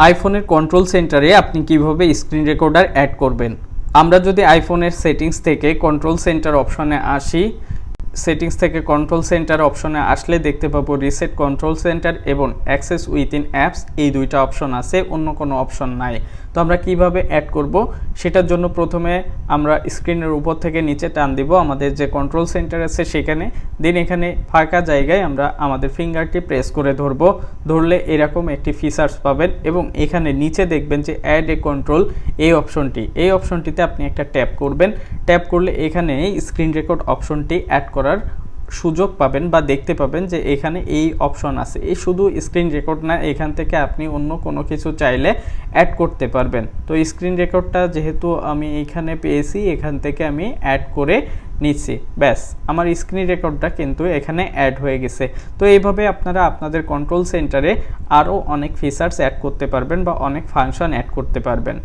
আইফোনের কন্ট্রোল সেন্টারে আপনি কিভাবে স্ক্রিন রেকর্ডার অ্যাড করবেন। আমরা যদি আইফোনের সেটিংস থেকে কন্ট্রোল সেন্টার অপশনে আসি, সেটিংস থেকে কন্ট্রোল সেন্টার অপশনে আসলে দেখতে পাবো রিসেট কন্ট্রোল সেন্টার এবং অ্যাক্সেস উইথিন অ্যাপস, এই দুইটা অপশন আছে, অন্য কোনো অপশন নাই। তো আমরা কিভাবে অ্যাড করব সেটার জন্য প্রথমে আমরা স্ক্রিনের উপর থেকে নিচে টান দিব আমাদের যে কন্ট্রোল সেন্টার আছে সেখানে, দেন এখানে ফাঁকা জায়গায় আমরা আমাদের ফিঙ্গারটি প্রেস করে ধরলে এরকম একটি ফিচার্স পাবেন এবং এখানে নিচে দেখবেন যে অ্যাড এ কন্ট্রোল, এই অপশনটিতে আপনি একটা ট্যাপ করবেন। ট্যাপ করলে এখানে স্ক্রিন রেকর্ড অপশনটি অ্যাড করার সুযোগ পাবেন বা দেখতে পাবেন যে এখানে এই অপশন আছে। এই শুধু স্ক্রিন রেকর্ড না, এখান থেকে আপনি অন্য কোনো কিছু চাইলে অ্যাড করতে পারবেন। তো স্ক্রিন রেকর্ডটা যেহেতু আমি এইখানে পেয়েছি, এখান থেকে আমি অ্যাড করে নিচ্ছি, ব্যাস আমার স্ক্রিন রেকর্ডটা কিন্তু এখানে অ্যাড হয়ে গেছে। তো এইভাবে আপনারা আপনাদের কন্ট্রোল সেন্টারে আরও অনেক ফিচার্স অ্যাড করতে পারবেন বা অনেক ফাংশন অ্যাড করতে পারবেন।